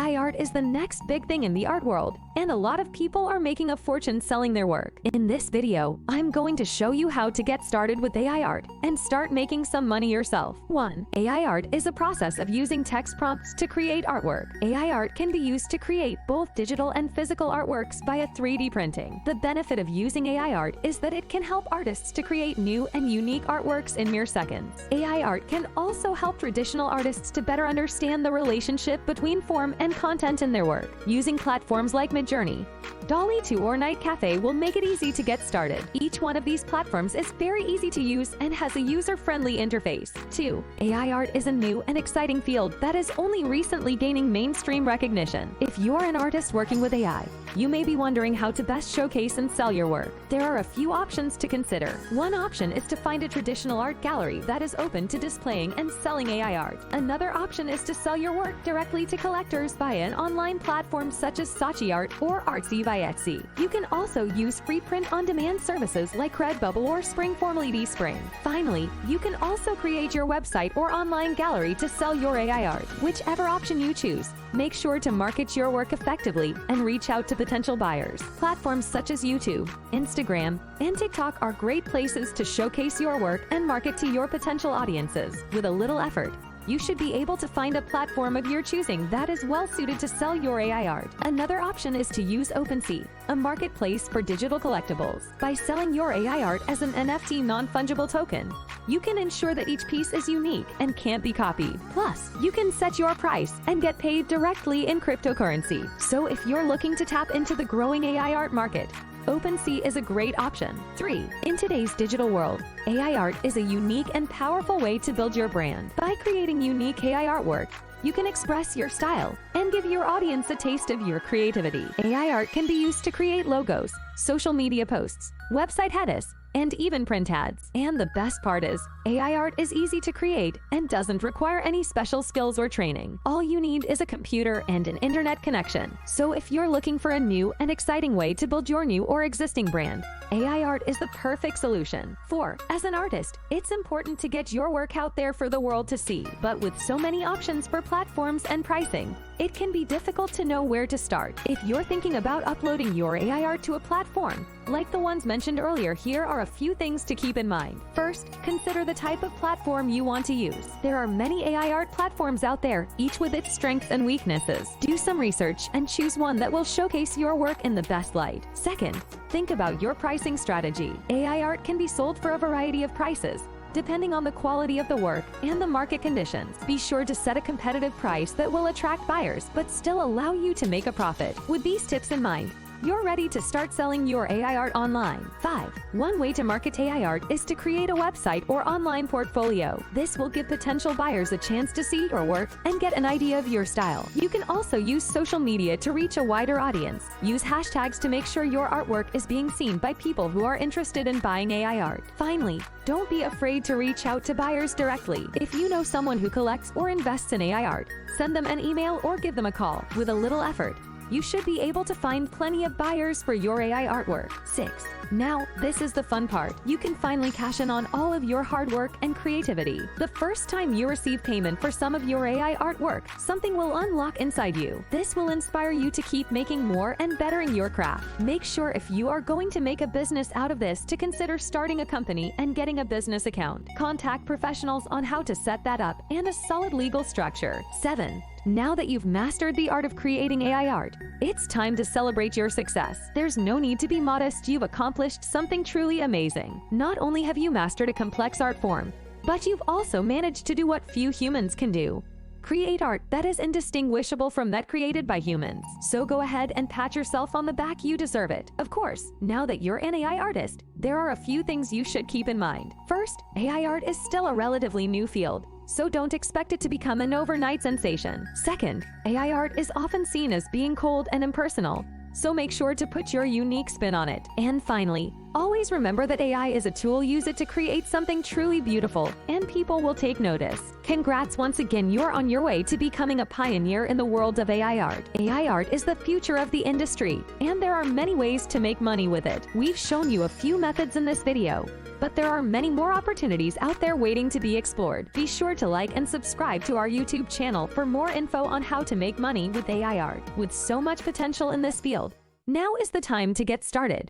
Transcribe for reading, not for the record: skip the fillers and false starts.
AI art is the next big thing in the art world, and a lot of people are making a fortune selling their work. In this video, I'm going to show you how to get started with AI art and start making some money yourself. 1. AI art is a process of using text prompts to create artwork. AI art can be used to create both digital and physical artworks via 3D printing. The benefit of using AI art is that it can help artists to create new and unique artworks in mere seconds. AI art can also help traditional artists to better understand the relationship between form and content in their work. Using platforms like Midjourney, DALL-E 2 or Night Cafe will make it easy to get started. Each one of these platforms is very easy to use and has a user-friendly interface. 2. AI art is a new and exciting field that is only recently gaining mainstream recognition. If you're an artist working with AI, you may be wondering how to best showcase and sell your work. There are a few options to consider. One option is to find a traditional art gallery that is open to displaying and selling AI art. Another option is to sell your work directly to collectors via an online platform such as Saatchi Art or Artsy by Etsy. You can also use free print-on-demand services like Redbubble or Spring formerly Spring. Finally, you can also create your website or online gallery to sell your AI art. Whichever option you choose, make sure to market your work effectively and reach out to potential buyers. Platforms such as YouTube, Instagram, and TikTok are great places to showcase your work and market to your potential audiences. With a little effort, you should be able to find a platform of your choosing that is well suited to sell your AI art. Another option is to use OpenSea, a marketplace for digital collectibles. By selling your AI art as an NFT non-fungible token, you can ensure that each piece is unique and can't be copied. Plus, you can set your price and get paid directly in cryptocurrency. So if you're looking to tap into the growing AI art market, OpenSea is a great option. 3. In today's digital world, AI art is a unique and powerful way to build your brand. By creating unique AI artwork, you can express your style and give your audience a taste of your creativity. AI art can be used to create logos, social media posts, website headers, and even print ads. And the best part is, AI art is easy to create and doesn't require any special skills or training. All you need is a computer and an internet connection. So if you're looking for a new and exciting way to build your new or existing brand, AI art is the perfect solution. 4. As an artist, it's important to get your work out there for the world to see. But with so many options for platforms and pricing, it can be difficult to know where to start. If you're thinking about uploading your AI art to a platform, like the ones mentioned earlier, here are a few things to keep in mind. First, consider the type of platform you want to use. There are many AI art platforms out there, each with its strengths and weaknesses. Do some research and choose one that will showcase your work in the best light. Second, think about your pricing strategy. AI art can be sold for a variety of prices, depending on the quality of the work and the market conditions. Be sure to set a competitive price that will attract buyers, but still allow you to make a profit. With these tips in mind, you're ready to start selling your AI art online. 5. One way to market AI art is to create a website or online portfolio. This will give potential buyers a chance to see your work and get an idea of your style. You can also use social media to reach a wider audience. Use hashtags to make sure your artwork is being seen by people who are interested in buying AI art. Finally, don't be afraid to reach out to buyers directly. If you know someone who collects or invests in AI art, send them an email or give them a call. With a little effort, you should be able to find plenty of buyers for your AI artwork. 6. Now, this is the fun part. You can finally cash in on all of your hard work and creativity. The first time you receive payment for some of your AI artwork, something will unlock inside you. This will inspire you to keep making more and bettering your craft. Make sure if you are going to make a business out of this to consider starting a company and getting a business account. Contact professionals on how to set that up and a solid legal structure. 7. Now that you've mastered the art of creating AI art, it's time to celebrate your success. There's no need to be modest. You've accomplished something truly amazing. Not only have you mastered a complex art form, but you've also managed to do what few humans can do. Create art that is indistinguishable from that created by humans. So go ahead and pat yourself on the back, you deserve it. Of course, now that you're an AI artist, there are a few things you should keep in mind. First, AI art is still a relatively new field, so don't expect it to become an overnight sensation. Second, AI art is often seen as being cold and impersonal, so make sure to put your unique spin on it. And finally, Always remember that AI is a tool. Use it to create something truly beautiful, and people will take notice. Congrats once again, you're on your way to becoming a pioneer in the world of AI art. AI art is the future of the industry, and there are many ways to make money with it. We've shown you a few methods in this video, but there are many more opportunities out there waiting to be explored. Be sure to like and subscribe to our YouTube channel for more info on how to make money with AI art. With so much potential in this field, now is the time to get started.